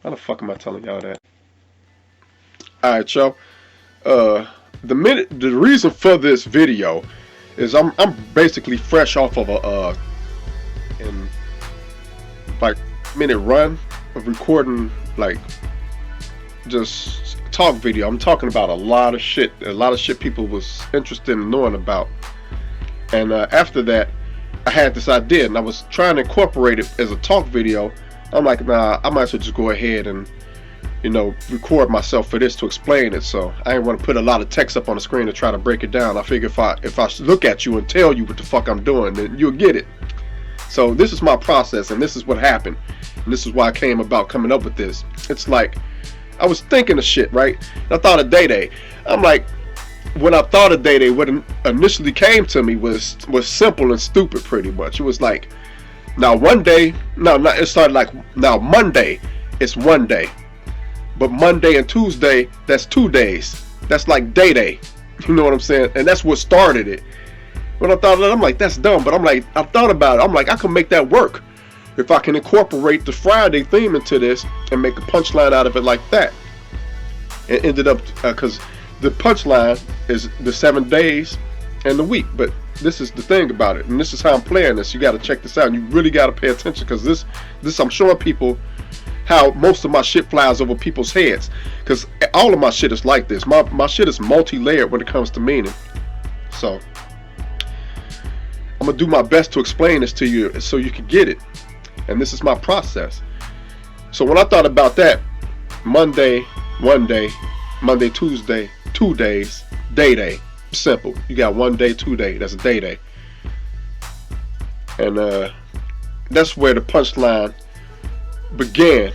How the fuck am I telling y'all that? Alright, y'all. The reason for this video is I'm basically fresh off of a in like minute run of recording like just talk video. I'm talking about a lot of shit people was interested in knowing about. And after that, I had this idea, and I was trying to incorporate it as a talk video. I'm like, nah, I might as well just go ahead and, record myself for this to explain it. So I didn't want to put a lot of text up on the screen to try to break it down. I figure if I look at you and tell you what the fuck I'm doing, then you'll get it. So this is my process, and this is what happened, and this is why I came about coming up with this. It's like I was thinking of shit, right? And I thought of Day. I'm like, when I thought of Day, what initially came to me was simple and stupid, pretty much. It was like, now one day, it started like, now Monday, it's one day, but Monday and Tuesday, that's 2 days. That's like Day. You know what I'm saying? And that's what started it. When I thought of it, I'm like, that's dumb. But I'm like, I thought about it. I'm like, I can make that work if I can incorporate the Friday theme into this and make a punchline out of it like that. It ended up, because the punchline is the 7 days and the week. But this is the thing about it, and this is how I'm playing this. You got to check this out, and you really got to pay attention, because this I'm showing people how most of my shit flies over people's heads, because all of my shit is like this. My shit is multi-layered when it comes to meaning. So I'm gonna do my best to explain this to you so you can get it, and this is my process. So when I thought about that, Monday, 1 day, Monday, Tuesday, 2 days, Day. Simple. You got 1 day, 2 day. That's a Day. And that's where the punchline began.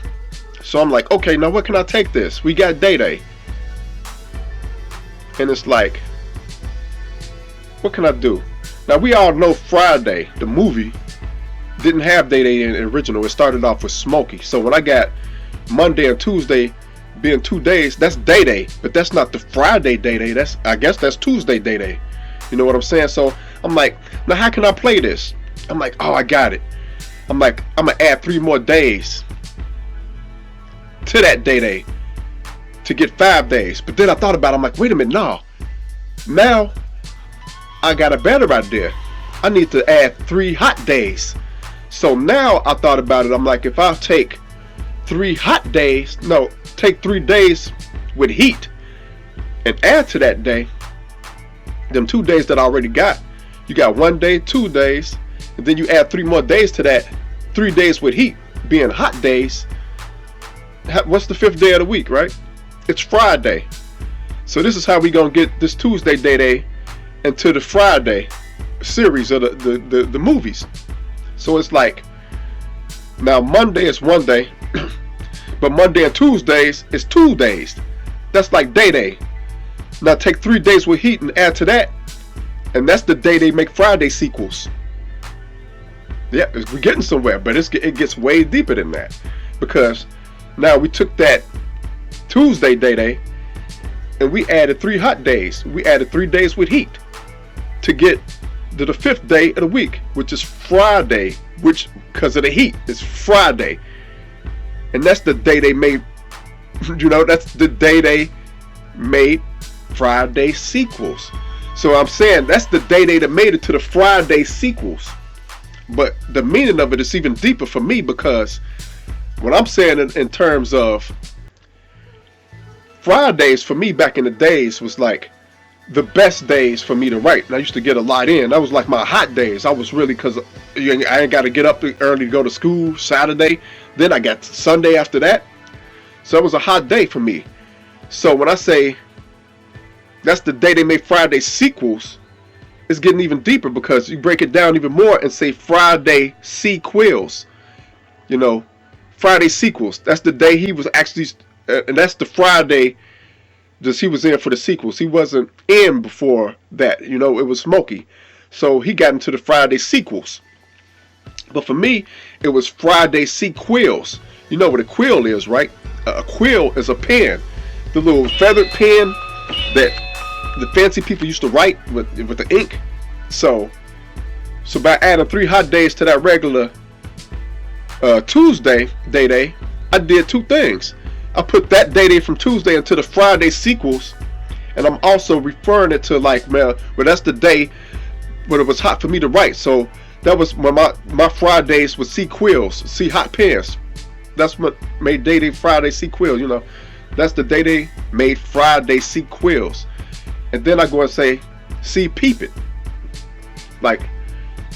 So I'm like, okay, now what can I take this? We got Day. And it's like, what can I do? Now we all know Friday, the movie, didn't have Day in the original. It started off with Smokey. So when I got Monday and Tuesday being 2 days, that's Day, but that's not the Friday Day. I guess that's Tuesday Day. You know what I'm saying? So I'm like, now how can I play this? I'm like, oh, I got it. I'm like, I'm gonna add 3 more days to that Day to get 5 days. But then I thought about it. I'm like, wait a minute, no. Now I got a better idea. I need to add 3 hot days. So now I thought about it. I'm like, if I take 3 hot days, no, take 3 days with heat and add to that day, them 2 days that I already got, you got 1 day, 2 days, and then you add 3 more days to that, 3 days with heat being hot days. What's the 5th day of the week, right? It's Friday. So this is how we gonna get this Tuesday Day into the Friday series of the movies. So it's like, now Monday is 1 day, but Monday and Tuesdays is 2 days. That's like Day. Now take 3 days with heat and add to that, and that's the day they make Friday sequels. Yeah, we're getting somewhere, but it gets way deeper than that, because now we took that Tuesday Day and we added 3 hot days. We added 3 days with heat to get to the 5th day of the week, which is Friday, which because of the heat is Friday. And that's the day they made, that's the day they made Friday sequels. So I'm saying that's the day they made it to the Friday sequels. But the meaning of it is even deeper for me, because what I'm saying in terms of Fridays for me back in the days was like the best days for me to write. And I used to get a lot in. That was like my hot days. I was really, because I ain't got to get up early to go to school Saturday. Then I got Sunday after that. So it was a hot day for me. So when I say that's the day they made Friday sequels, it's getting even deeper, because you break it down even more and say Friday sequels. Friday sequels. That's the day he was actually, and that's the Friday that he was in for the sequels. He wasn't in before that. It was Smokey. So he got into the Friday sequels. But for me, it was Friday sequels. You know what a quill is, right? A quill is a pen. The little feathered pen that the fancy people used to write with the ink. So by adding 3 hot days to that regular Tuesday Day, I did two things. I put that day from Tuesday into the Friday sequels, and I'm also referring it to like, man, well, that's the day when it was hot for me to write. So that was when my Fridays was sequels, see hot pants. That's what made Day Friday sequels. You know, that's the day they made Friday sequels. And then I go and say, see peep it. Like,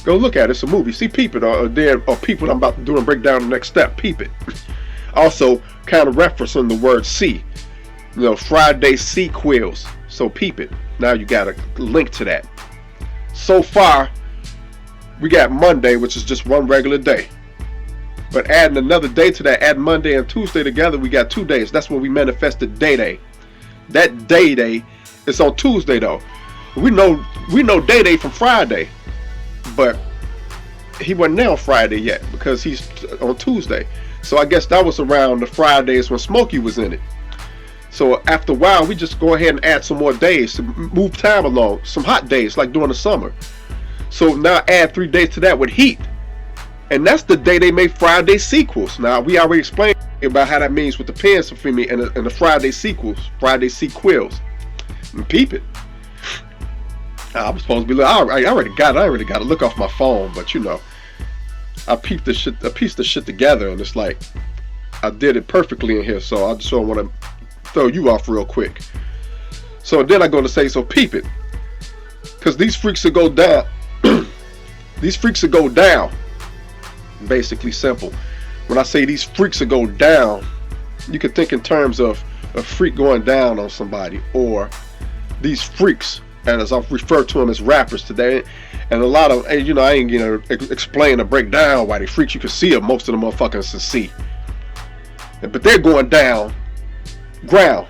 go look at it. It's a movie. See peep it, or peep what I'm about to do and break down the next step. Peep it. Also, kind of referencing the word see. You know, Friday sequels. So peep it. Now you got a link to that. So far, we got Monday, which is just one regular day. But adding another day to that, adding Monday and Tuesday together, we got 2 days. That's when we manifested Day. That Day is on Tuesday though. We know Day from Friday, but he wasn't there on Friday yet because he's on Tuesday. So I guess that was around the Fridays when Smokey was in it. So after a while, we just go ahead and add some more days to move time along. Some hot days like during the summer. So now add 3 days to that with heat. And that's the day they made Friday sequels. Now, we already explained about how that means with the pants for me and the Friday sequels. Friday sequels. And peep it. I was supposed to be like, I already got to look off my phone. But, you know, I pieced the shit together. And it's like, I did it perfectly in here. So I just don't want to throw you off real quick. So then I go to say, so peep it. Because these freaks will go down. These freaks will go down. Basically simple. When I say these freaks will go down, you can think in terms of a freak going down on somebody, or these freaks, and as I've referred to them as rappers today. And a lot of, you know, I ain't gonna explain or break down why they freaks. You can see them, most of the motherfuckers can see. But they're going down ground.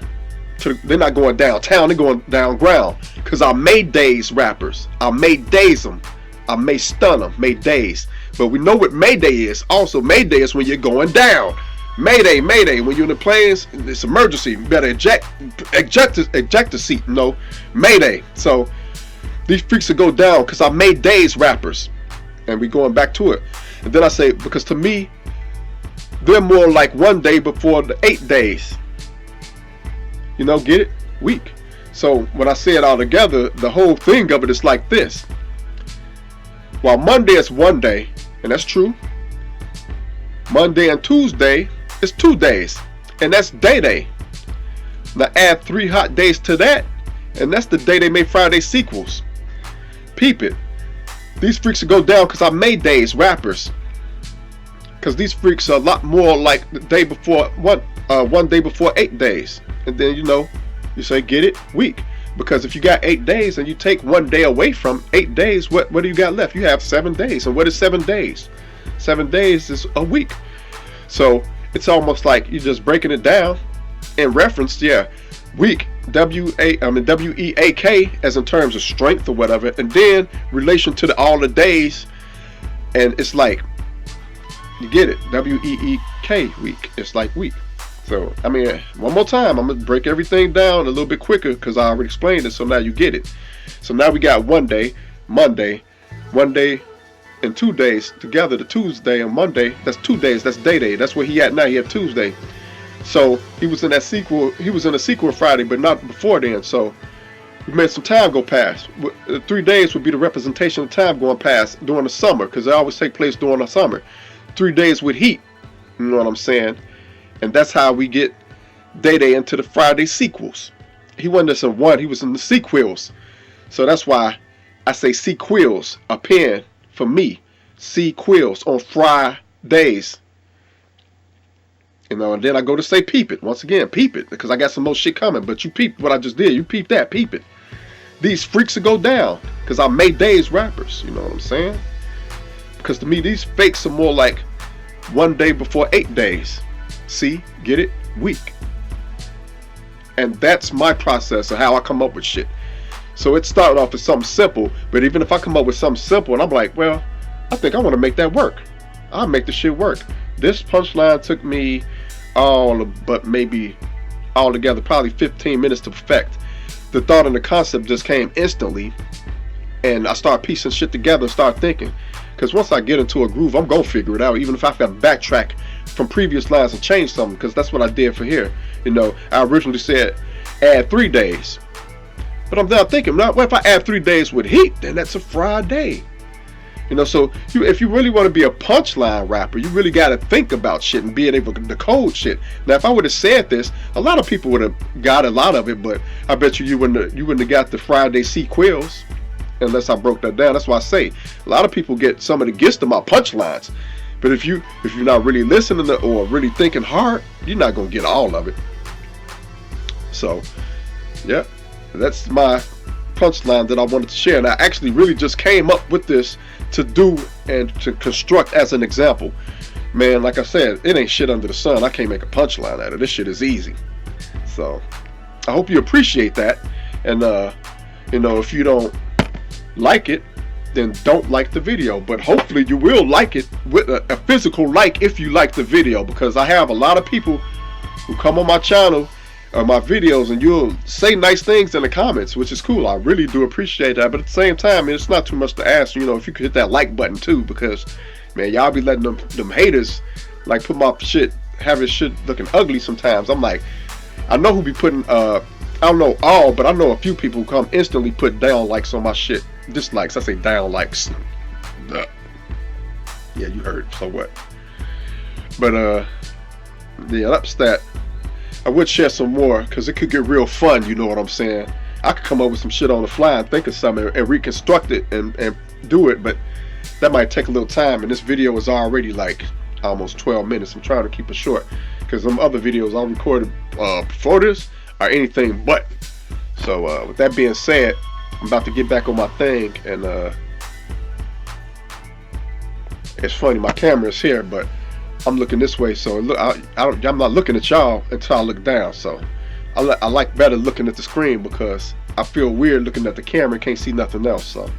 They're not going downtown, they're going down ground. Because I made days rappers. I made days them. I may stun them, may days. But we know what Mayday is. Also, Mayday is when you're going down. Mayday, Mayday. When you're in the planes, it's emergency. You better eject the seat. No, Mayday. So these freaks will go down because I made days rappers. And we going back to it. And then I say, because to me, they're more like 1 day before the 8 days. You know, get it? Week. So when I say it all together, the whole thing of it is like this. While Monday is 1 day, and that's true. Monday and Tuesday is 2 days, and that's Day. Now add 3 hot days to that, and that's the day they made Friday sequels. Peep it. These freaks will go down because I made days rappers. Because these freaks are a lot more like the day before, 1 day before 8 days. And then, you know, you say, get it? Week. Because if you got 8 days and you take 1 day away from 8 days, what do you got left? You have 7 days. And what is 7 days? 7 days is a week. So it's almost like you're just breaking it down in reference, yeah, week, W-E-A-K, as in terms of strength or whatever, and then relation to all the days, and it's like, you get it, W-E-E-K, week. It's like week. So, I mean, one more time, I'm going to break everything down a little bit quicker because I already explained it, so now you get it. So now we got 1 day, Monday, 1 day and 2 days together, the Tuesday and Monday. That's 2 days, that's Day. That's where he at now, he at Tuesday. So, he was in that sequel, he was in a sequel Friday, but not before then, so we made some time go past. 3 days would be the representation of time going past during the summer, because they always take place during the summer. 3 days with heat, you know what I'm saying? And that's how we get Day into the Friday sequels. He wasn't just in one, he was in the sequels. So that's why I say sequels, a pen for me. Sequels on Fridays. You know, and then I go to say peep it. Once again, peep it. Because I got some more shit coming. But you peep what I just did. You peep that, peep it. These freaks will go down. Because I made days rappers. You know what I'm saying? Because to me, these fakes are more like 1 day before 8 days. See, get it? Week. And that's my process of how I come up with shit. So it started off as something simple, but even if I come up with something simple and I'm like, well, I think I want to make that work. I'll make the shit work. This punchline took me but maybe altogether probably 15 minutes to perfect. The thought and the concept just came instantly, and I started piecing shit together and started thinking. because once I get into a groove, I'm gonna figure it out, even if I have to backtrack from previous lines and change something, because that's what I did for here. You know, I originally said add 3 days, but I'm now thinking, now what if I add 3 days with heat? Then that's a Friday. You know, so if you really want to be a punchline rapper, you really got to think about shit and being able to decode shit. Now, if I would have said this, a lot of people would have got a lot of it, but I bet you wouldn't have got the Friday sequels unless I broke that down. That's why I say a lot of people get some of the gist of my punchlines, but if you're not really listening to, or really thinking hard, you're not gonna get all of it. So, yeah, that's my punchline that I wanted to share, and I actually really just came up with this to do and to construct as an example. Man, like I said, it ain't shit under the sun. I can't make a punchline out of this shit. Is easy. So I hope you appreciate that, and you know, if you don't like it, then don't like the video, but hopefully you will like it with a physical like if you like the video, because I have a lot of people who come on my channel or my videos and you'll say nice things in the comments, which is cool. I really do appreciate that, but at the same time, it's not too much to ask, you know, if you could hit that like button too, because man, y'all be letting them haters like put my shit, having shit looking ugly sometimes. I'm like, I know who be putting I don't know all, but I know a few people who come instantly put down likes on my shit. Dislikes, I say down likes. Yeah, you heard, so what? But yeah, that's that. I would share some more, because it could get real fun, you know what I'm saying? I could come up with some shit on the fly and think of something and reconstruct it and do it, but that might take a little time, and this video is already like almost 12 minutes. I'm trying to keep it short, because some other videos I recorded before this are anything but. So with that being said, I'm about to get back on my thing, and it's funny, my camera is here, but I'm looking this way, so look, I'm not looking at y'all until I look down. So I like better looking at the screen, because I feel weird looking at the camera and can't see nothing else. So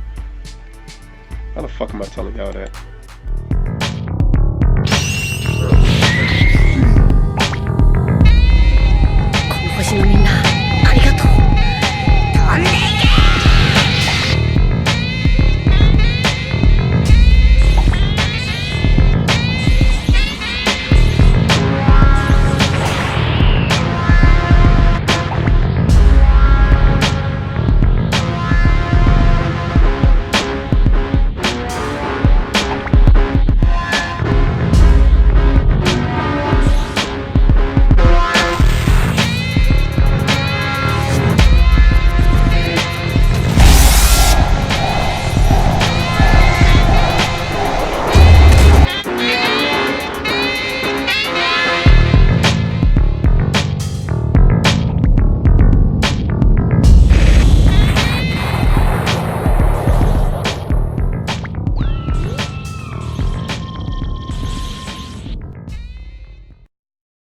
how the fuck am I telling y'all that?